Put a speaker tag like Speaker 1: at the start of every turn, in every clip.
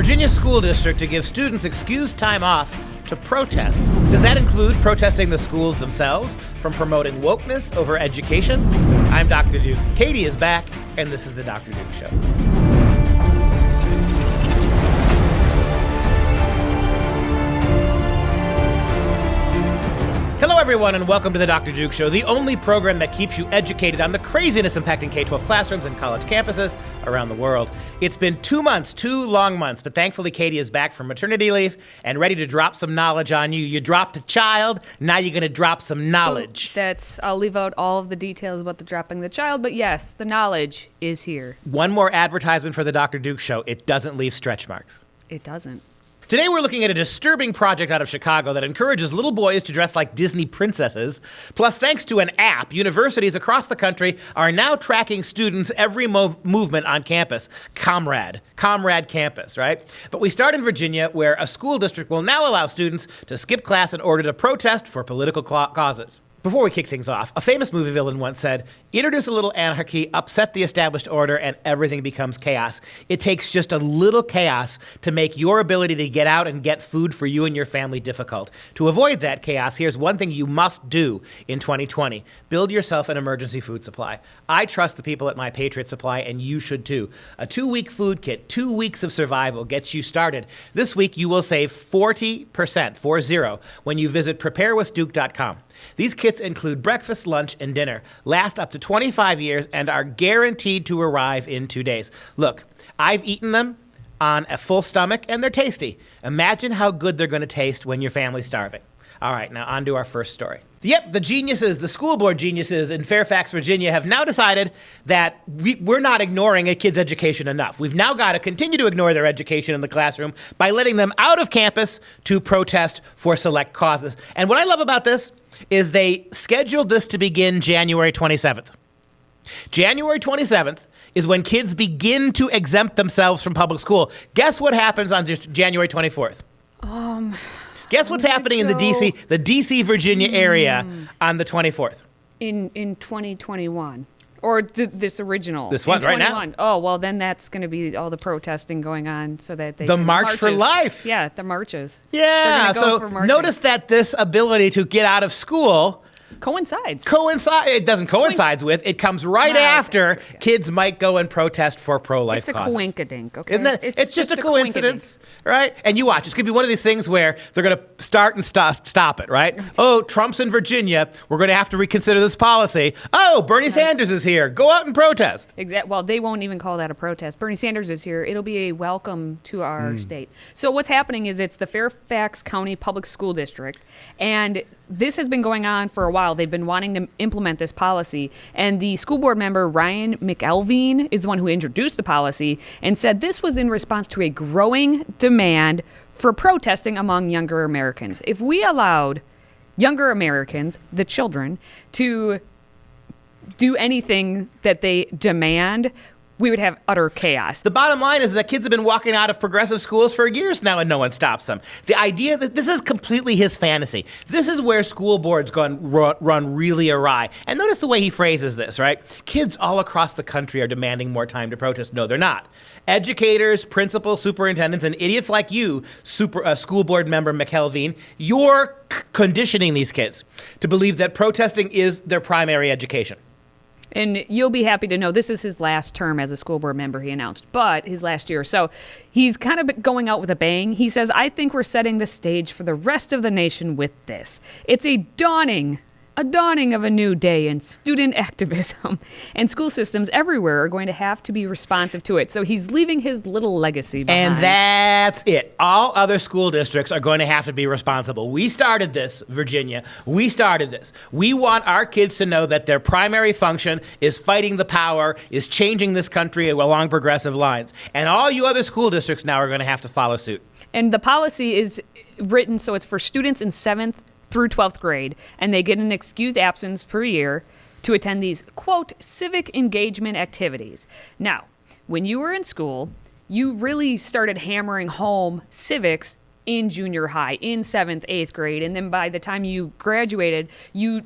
Speaker 1: Virginia School District to give students excused time off to protest. Does that include protesting the schools themselves from promoting wokeness over education? I'm Dr. Duke. Katie is back, and this is the Dr. Duke Show. Hello, everyone, and welcome to the Dr. Duke Show, the only program that keeps you educated on the craziness impacting K-12 classrooms and college campuses around the world. It's been 2 months, 2 long months, but thankfully Katie is back from maternity leave and ready to drop some knowledge on you. You dropped a child, now you're going to drop some knowledge.
Speaker 2: I'll leave out all of the details about the dropping the child, but yes, the knowledge is here.
Speaker 1: One more advertisement for the Dr. Duke Show. It doesn't leave stretch marks.
Speaker 2: It doesn't.
Speaker 1: Today we're looking at a disturbing project out of Chicago that encourages little boys to dress like Disney princesses. Plus, thanks to an app, universities across the country are now tracking students' every movement on campus. Comrade Campus, right? But we start in Virginia, where a school district will now allow students to skip class in order to protest for political causes. Before we kick things off, a famous movie villain once said, "Introduce a little anarchy, upset the established order, and everything becomes chaos." It takes just a little chaos to make your ability to get out and get food for you and your family difficult. To avoid that chaos, here's one thing you must do in 2020. Build yourself an emergency food supply. I trust the people at My Patriot Supply, and you should too. A 2-week food kit, 2 weeks of survival gets you started. This week, you will save 40%, 40, when you visit preparewithduke.com. These kits include breakfast, lunch, and dinner, last up to 25 years, and are guaranteed to arrive in 2 days. Look, I've eaten them on a full stomach, and they're tasty. Imagine how good they're going to taste when your family's starving. All right, now on to our first story. Yep, the school board geniuses in Fairfax, Virginia, have now decided that we're not ignoring a kid's education enough. We've now got to continue to ignore their education in the classroom by letting them out of campus to protest for select causes. And what I love about this is they scheduled this to begin January 27th. January 27th is when kids begin to exempt themselves from public school. Guess what happens on January 24th? Guess what's happening in the DC, Virginia area on the 24th?
Speaker 2: In 2021. Or this original.
Speaker 1: This one, right now?
Speaker 2: Oh, well, then that's going to be all the protesting going on so that they
Speaker 1: The March for Life.
Speaker 2: Yeah, the marches.
Speaker 1: Yeah, so notice that this ability to get out of school
Speaker 2: coincides.
Speaker 1: It doesn't coincide with. It comes right after kids might go and protest for pro-life causes.
Speaker 2: It's a coinkadink, okay?
Speaker 1: Isn't that, it's just a coincidence, right? And you watch. It's going to be one of these things where they're going to start and stop it, right? Oh, Trump's in Virginia. We're going to have to reconsider this policy. Oh, Bernie Sanders is here. Go out and protest.
Speaker 2: Exactly. Well, they won't even call that a protest. Bernie Sanders is here. It'll be a welcome to our state. So what's happening is it's the Fairfax County Public School District, and this has been going on for a while. They've been wanting to implement this policy. And the school board member, Ryan McElveen, is the one who introduced the policy and said this was in response to a growing demand for protesting among younger Americans. If we allowed younger Americans, the children, to do anything that they demand, we would have utter chaos.
Speaker 1: The bottom line is that kids have been walking out of progressive schools for years now and no one stops them. The idea that this is completely his fantasy. This is where school boards run really awry. And notice the way he phrases this, right? Kids all across the country are demanding more time to protest. No, they're not. Educators, principals, superintendents, and idiots like you, school board member McElveen, you're conditioning these kids to believe that protesting is their primary education.
Speaker 2: And you'll be happy to know this is his last term as a school board member, he announced, but his last year. So he's kind of going out with a bang. He says, "I think we're setting the stage for the rest of the nation with this. It's a dawning of a new day in student activism, and school systems everywhere are going to have to be responsive to it." So he's leaving his little legacy behind.
Speaker 1: And that's it. All other school districts are going to have to be responsible. We started this, Virginia. We started this. We want our kids to know that their primary function is fighting the power, is changing this country along progressive lines. And all you other school districts now are going to have to follow suit.
Speaker 2: And the policy is written so it's for students in 7th through 12th grade, and they get an excused absence per year to attend these, quote, civic engagement activities. Now, when you were in school, you really started hammering home civics in junior high, in 7th, 8th grade, and then by the time you graduated, you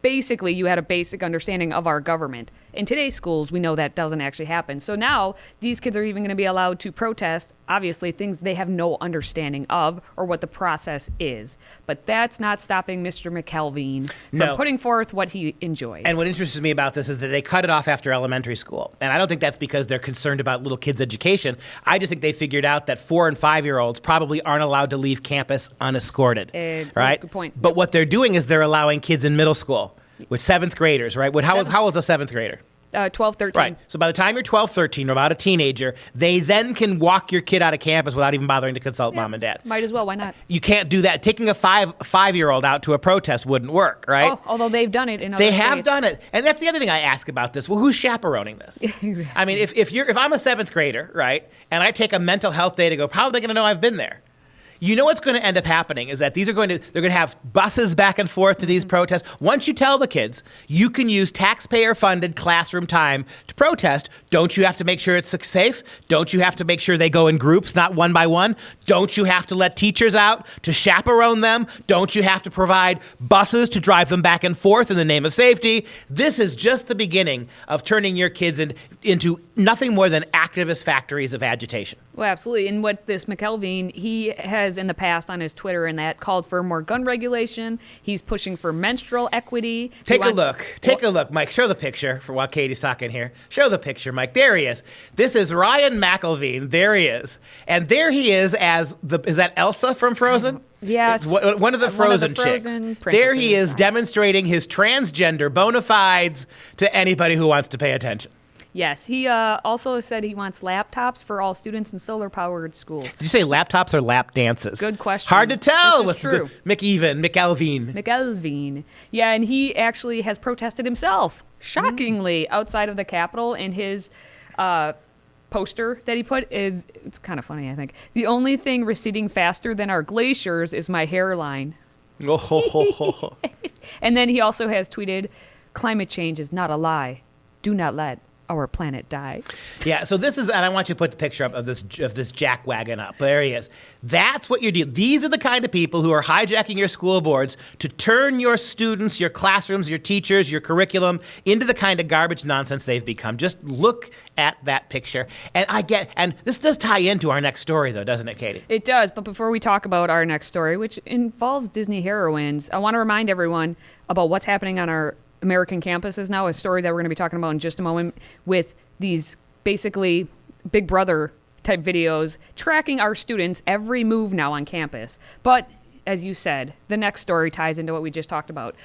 Speaker 2: basically you had a basic understanding of our government. In today's schools, we know that doesn't actually happen. So now these kids are even going to be allowed to protest, obviously, things they have no understanding of or what the process is. But that's not stopping Mr. McElveen from putting forth what he enjoys.
Speaker 1: And what interests me about this is that they cut it off after elementary school. And I don't think that's because they're concerned about little kids' education. I just think they figured out that 4 and 5-year-olds probably aren't allowed to leave campus unescorted. Right?
Speaker 2: Good point.
Speaker 1: But what they're doing is they're allowing kids in middle school with 7th graders, right? How old's a 7th grader?
Speaker 2: 12, 13.
Speaker 1: Right. So by the time you're 12, 13, or about a teenager, they then can walk your kid out of campus without even bothering to consult mom and dad.
Speaker 2: Might as well. Why not?
Speaker 1: You can't do that. Taking a 5-year-old out to a protest wouldn't work, right?
Speaker 2: Oh, although they've done it in other
Speaker 1: They
Speaker 2: states.
Speaker 1: have done it. And that's the other thing I ask about this. Well, who's chaperoning this?
Speaker 2: Exactly.
Speaker 1: I mean, if I'm a 7th grader, right, and I take a mental health day to go, how are they going to know I've been there? You know what's going to end up happening is that they're going to have buses back and forth to these protests. Once you tell the kids you can use taxpayer-funded classroom time to protest, don't you have to make sure it's safe? Don't you have to make sure they go in groups, not one by one? Don't you have to let teachers out to chaperone them? Don't you have to provide buses to drive them back and forth in the name of safety? This is just the beginning of turning your kids into nothing more than activist factories of agitation.
Speaker 2: Well, absolutely. And what this McElveen, he has in the past on his Twitter and that called for more gun regulation. He's pushing for menstrual equity.
Speaker 1: Take a look, Mike. Show the picture for while Katie's talking here. Show the picture, Mike. There he is. This is Ryan McElveen. There he is. And there he is is that Elsa from Frozen?
Speaker 2: Yes.
Speaker 1: It's one of the Frozen chicks. There he is demonstrating his transgender bona fides to anybody who wants to pay attention.
Speaker 2: Yes, he also said he wants laptops for all students in solar-powered schools.
Speaker 1: Did you say laptops or lap dances?
Speaker 2: Good question.
Speaker 1: Hard to tell.
Speaker 2: This is true.
Speaker 1: McElveen.
Speaker 2: Yeah, and he actually has protested himself, shockingly, outside of the Capitol. And his poster that he put it's kind of funny, I think. The only thing receding faster than our glaciers is my hairline. And then he also has tweeted, climate change is not a lie. Do not let our planet die.
Speaker 1: Yeah, so this is, and I want you to put the picture up of this jack wagon up. There he is. That's what you're doing. These are the kind of people who are hijacking your school boards to turn your students, your classrooms, your teachers, your curriculum into the kind of garbage nonsense they've become. Just look at that picture. And this does tie into our next story, though, doesn't it, Katie?
Speaker 2: It does, but before we talk about our next story, which involves Disney heroines, I want to remind everyone about what's happening on our American campuses now, a story that we're going to be talking about in just a moment, with these basically Big Brother type videos tracking our students' every move now on campus. But as you said, the next story ties into what we just talked about.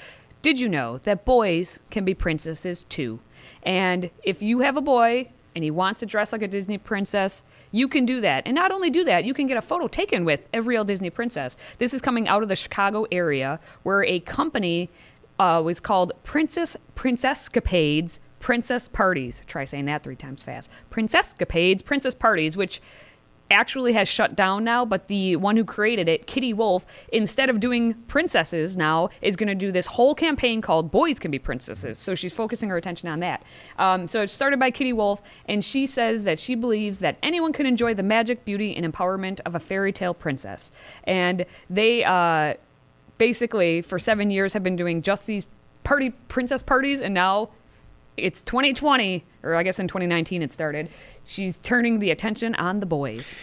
Speaker 2: Did you know that boys can be princesses too? And if you have a boy and he wants to dress like a Disney princess, you can do that. And not only do that, you can get a photo taken with a real Disney princess. This is coming out of the Chicago area, where a company was called Princesscapades Princess Parties. Try saying that 3 times fast. Princesscapades Princess Parties, which actually has shut down now, but the one who created it, Kitty Wolf, instead of doing princesses now, is going to do this whole campaign called Boys Can Be Princesses. So she's focusing her attention on that. So it's started by Kitty Wolf, and she says that she believes that anyone can enjoy the magic, beauty, and empowerment of a fairy tale princess. And they basically, for 7 years, have been doing just these princess parties, and now it's 2020, or I guess in 2019 it started. She's turning the attention on the boys.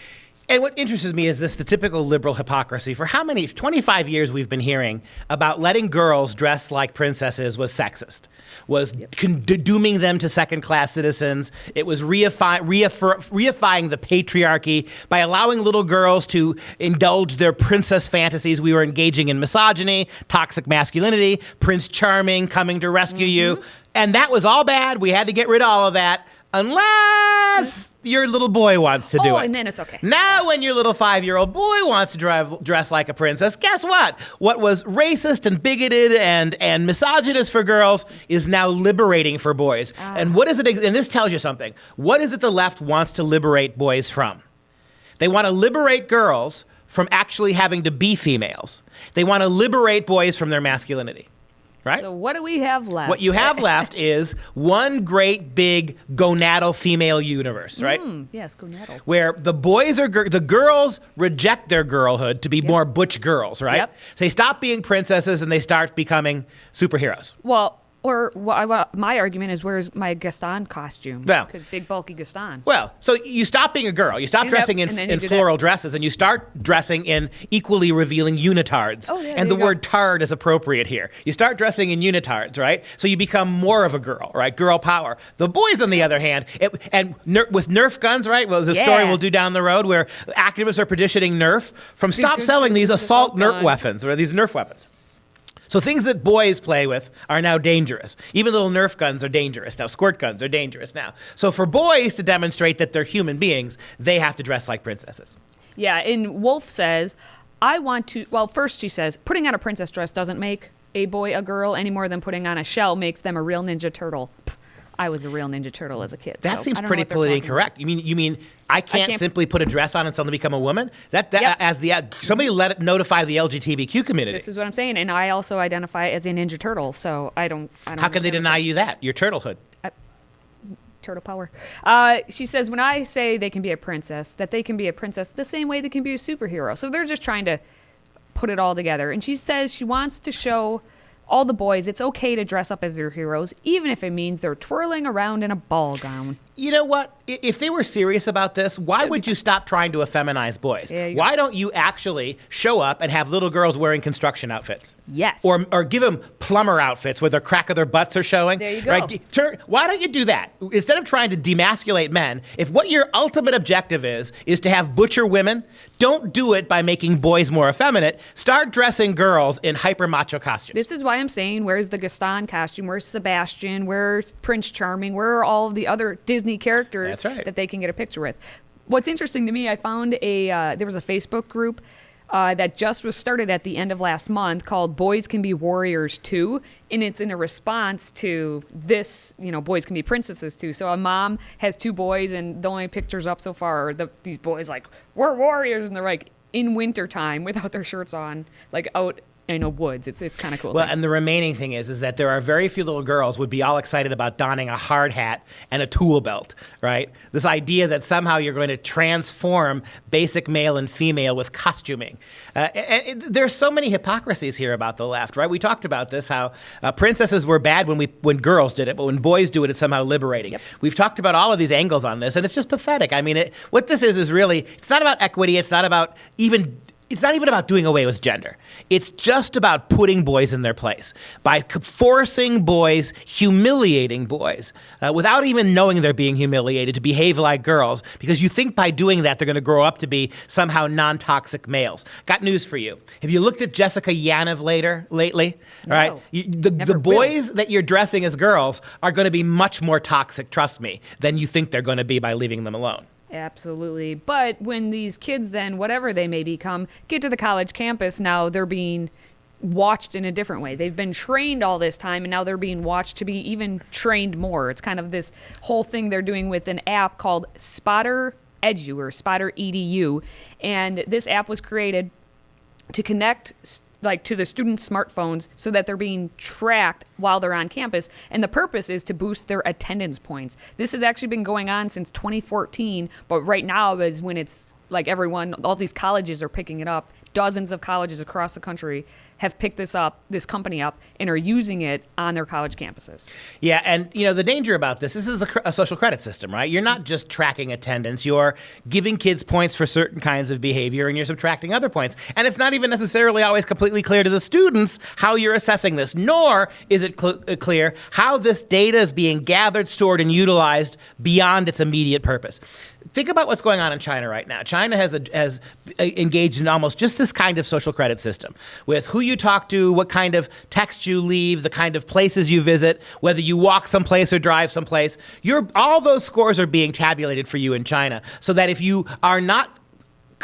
Speaker 1: And what interests me is the typical liberal hypocrisy. For how many, 25 years we've been hearing about letting girls dress like princesses was sexist, was dooming them to second-class citizens. It was reifying the patriarchy by allowing little girls to indulge their princess fantasies. We were engaging in misogyny, toxic masculinity, Prince Charming coming to rescue you. And that was all bad. We had to get rid of all of that. Unless your little boy wants to do it.
Speaker 2: Oh, and then it's okay.
Speaker 1: Now when your little 5-year-old boy wants to dress like a princess, guess what? What was racist and bigoted and misogynist for girls is now liberating for boys. And what is it? And this tells you something. What is it the left wants to liberate boys from? They want to liberate girls from actually having to be females. They want to liberate boys from their masculinity. right?
Speaker 2: So what do we have left?
Speaker 1: What you have left is one great big gonadal female universe, right?
Speaker 2: Yes, gonadal.
Speaker 1: Where the boys are the girls reject their girlhood to be more butch girls, right?
Speaker 2: Yep.
Speaker 1: They stop being princesses and they start becoming superheroes.
Speaker 2: Well, my argument is, where's my Gaston costume?
Speaker 1: Well,
Speaker 2: because big bulky Gaston.
Speaker 1: Well, so you stop being a girl, you stop dressing in floral dresses, and you start dressing in equally revealing unitards.
Speaker 2: Oh, yeah,
Speaker 1: and
Speaker 2: there
Speaker 1: the
Speaker 2: you
Speaker 1: word tard is appropriate here. You start dressing in unitards, right? So you become more of a girl, right? Girl power. The boys, on the other hand, with Nerf guns, right? Well, there's a story we'll do down the road where activists are petitioning Nerf from stop selling these assault Nerf weapons, or these Nerf weapons. So things that boys play with are now dangerous. Even little Nerf guns are dangerous now. Squirt guns are dangerous now. So for boys to demonstrate that they're human beings, they have to dress like princesses.
Speaker 2: Yeah, and Wolf says, I want to... Well, first she says, putting on a princess dress doesn't make a boy a girl any more than putting on a shell makes them a real Ninja Turtle. I was a real Ninja Turtle as a kid.
Speaker 1: That seems pretty politically incorrect. You mean I can't simply put a dress on and suddenly become a woman? Somebody notify the LGBTQ community.
Speaker 2: This is what I'm saying, and I also identify as a Ninja Turtle, so I don't.
Speaker 1: How can they deny you that? Your turtlehood.
Speaker 2: Turtle power. She says, when I say they can be a princess, that they can be a princess the same way they can be a superhero. So they're just trying to put it all together. And she says she wants to show all the boys it's okay to dress up as their heroes, even if it means they're twirling around in a ball gown.
Speaker 1: You know what? If they were serious about this, why would you stop trying to effeminize boys? Why don't you actually show up and have little girls wearing construction outfits?
Speaker 2: Yes.
Speaker 1: Or give them plumber outfits where the crack of their butts are showing.
Speaker 2: There you go.
Speaker 1: Right? Why don't you do that? Instead of trying to demasculate men, if what your ultimate objective is to have butcher women, don't do it by making boys more effeminate. Start dressing girls in hyper macho costumes.
Speaker 2: This is why I'm saying, where's the Gaston costume? Where's Sebastian? Where's Prince Charming? Where are all of the other Disney characters that they can get a picture with? What's interesting to me, I found there was a Facebook group that just was started at the end of last month called Boys Can Be Warriors Too, and it's in a response to this, boys can be princesses too. So a mom has two boys, and the only pictures up so far are these boys like, we're warriors, and they're like in wintertime without their shirts on, like out woods. It's kind of cool.
Speaker 1: Well, and the remaining thing is that there are very few little girls would be all excited about donning a hard hat and a tool belt, right? This idea that somehow you're going to transform basic male and female with costuming. There's so many hypocrisies here about the left, right? We talked about this, how princesses were bad when girls did it, but when boys do it, it's somehow liberating.
Speaker 2: Yep.
Speaker 1: We've talked about all of these angles on this, and it's just pathetic. I mean, what this is really, it's not about equity. It's not even about doing away with gender. It's just about putting boys in their place. By forcing boys, humiliating boys, without even knowing they're being humiliated, to behave like girls, because you think by doing that they're going to grow up to be somehow non-toxic males. Got news for you. Have you looked at Jessica Yaniv lately?
Speaker 2: No,
Speaker 1: all right? The boys that you're dressing as girls are going to be much more toxic, trust me, than you think they're going to be by leaving them alone.
Speaker 2: Absolutely. But when these kids then, whatever they may become, get to the college campus, now they're being watched in a different way. They've been trained all this time, and now they're being watched to be even trained more. It's kind of this whole thing they're doing with an app called Spotter Edu, or Spotter EDU. And this app was created to connect to the students' smartphones so that they're being tracked while they're on campus. And the purpose is to boost their attendance points. This has actually been going on since 2014, but right now is when it's like all these colleges are picking it up. Dozens of colleges across the country have picked this company up, and are using it on their college campuses.
Speaker 1: Yeah, and the danger about this is a social credit system, right? You're not just tracking attendance. You're giving kids points for certain kinds of behavior, and you're subtracting other points. And it's not even necessarily always completely clear to the students how you're assessing this, nor is it clear how this data is being gathered, stored, and utilized beyond its immediate purpose. Think about what's going on in China right now. China has engaged in almost just this kind of social credit system, with who you talk to, what kind of text you leave, the kind of places you visit, whether you walk someplace or drive someplace. All those scores are being tabulated for you in China, so that if you are not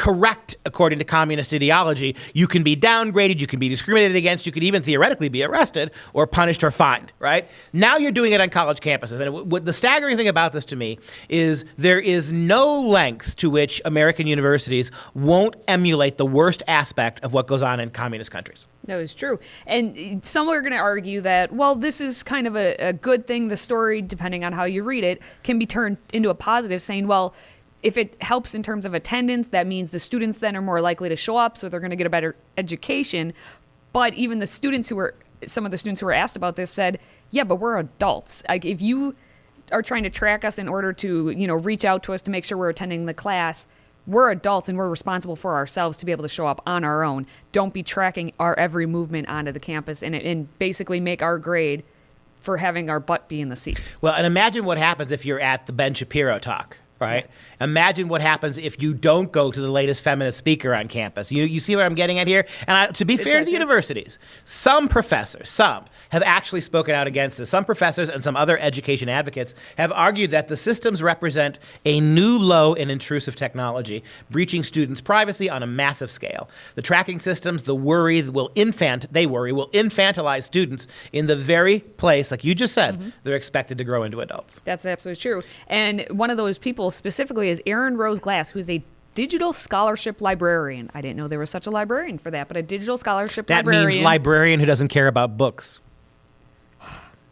Speaker 1: correct according to communist ideology, you can be downgraded, you can be discriminated against, you could even theoretically be arrested or punished or fined, right? Now you're doing it on college campuses. And what the staggering thing about this to me is there is no length to which American universities won't emulate the worst aspect of what goes on in communist countries.
Speaker 2: That is true. And some are going to argue that, well, this is kind of a good thing. The story, depending on how you read it, can be turned into a positive, saying, well, if it helps in terms of attendance, that means the students then are more likely to show up, so they're going to get a better education. But even some of the students who were asked about this said, yeah, but we're adults. Like, if you are trying to track us in order to, reach out to us to make sure we're attending the class, we're adults and we're responsible for ourselves to be able to show up on our own. Don't be tracking our every movement onto the campus and basically make our grade for having our butt be in the seat.
Speaker 1: Well, and imagine what happens if you're at the Ben Shapiro talk, right? Yeah. Imagine what happens if you don't go to the latest feminist speaker on campus. You see what I'm getting at here? And to be fair to the universities, some professors, have actually spoken out against this. Some professors and some other education advocates have argued that the systems represent a new low in intrusive technology, breaching students' privacy on a massive scale. The tracking systems, they worry will infantilize students in the very place, like you just said, they're expected to grow into adults.
Speaker 2: That's absolutely true. And one of those people specifically is Erin Rose Glass, who's a digital scholarship librarian. I didn't know there was such a librarian for that, but a digital scholarship librarian.
Speaker 1: That means librarian who doesn't care about books.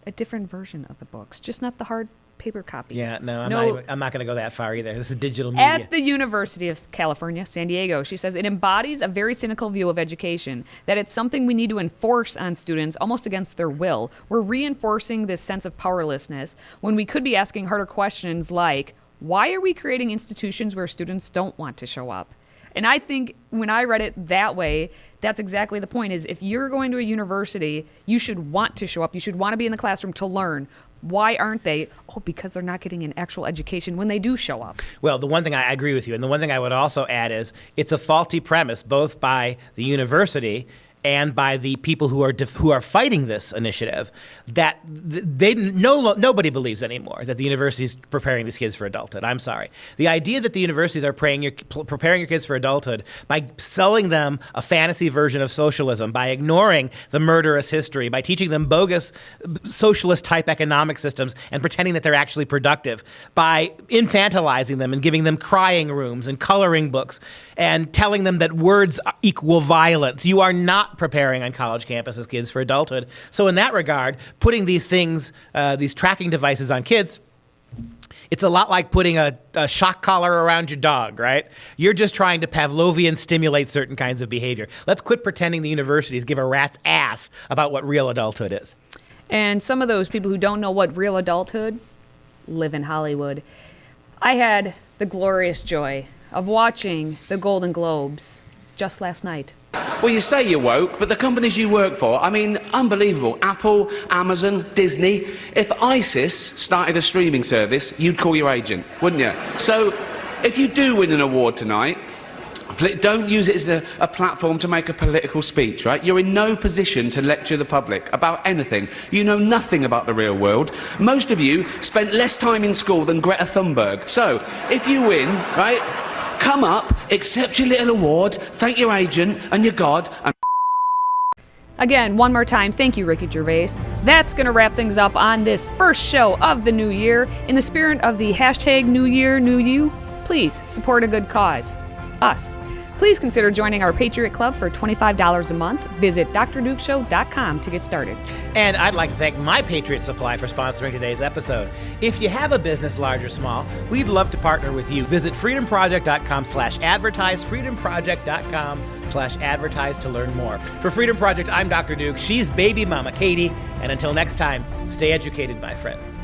Speaker 2: A different version of the books, just not the hard paper copies.
Speaker 1: Yeah, no, I'm not going to go that far either. This is digital media.
Speaker 2: At the University of California, San Diego, she says it embodies a very cynical view of education, that it's something we need to enforce on students almost against their will. We're reinforcing this sense of powerlessness when we could be asking harder questions like, why are we creating institutions where students don't want to show up? And I think when I read it that way, that's exactly the point, is if you're going to a university, you should want to show up. You should want to be in the classroom to learn. Why aren't they? Oh, because they're not getting an actual education when they do show up.
Speaker 1: Well, the one thing I agree with you, and the one thing I would also add is it's a faulty premise both by the university and by the people who are fighting this initiative, that nobody believes anymore that the university is preparing these kids for adulthood. I'm sorry. The idea that the universities are preparing your kids for adulthood by selling them a fantasy version of socialism, by ignoring the murderous history, by teaching them bogus socialist-type economic systems and pretending that they're actually productive, by infantilizing them and giving them crying rooms and coloring books and telling them that words equal violence. You are not preparing on college campuses kids for adulthood. So in that regard, putting these things, these tracking devices on kids, it's a lot like putting a shock collar around your dog, right? You're just trying to Pavlovian stimulate certain kinds of behavior. Let's quit pretending the universities give a rat's ass about what real adulthood is.
Speaker 2: And some of those people who don't know what real adulthood live in Hollywood. I had the glorious joy of watching the Golden Globes just last night.
Speaker 3: Well, you say you're woke, but the companies you work for, I mean, unbelievable. Apple, Amazon, Disney. If ISIS started a streaming service, you'd call your agent, wouldn't you? So, if you do win an award tonight, don't use it as a platform to make a political speech, right? You're in no position to lecture the public about anything. You know nothing about the real world. Most of you spent less time in school than Greta Thunberg. So, if you win, right, come up, accept your little award, thank your agent and your God, and...
Speaker 2: Again, one more time, thank you, Ricky Gervais. That's going to wrap things up on this first show of the new year. In the spirit of the hashtag New Year, New You, please support a good cause. Us. Please consider joining our Patriot Club for $25 a month. Visit drdukeshow.com to get started.
Speaker 1: And I'd like to thank My Patriot Supply for sponsoring today's episode. If you have a business, large or small, we'd love to partner with you. Visit freedomproject.com/advertise, freedomproject.com/advertise to learn more. For Freedom Project, I'm Dr. Duke. She's baby mama Katie. And until next time, stay educated, my friends.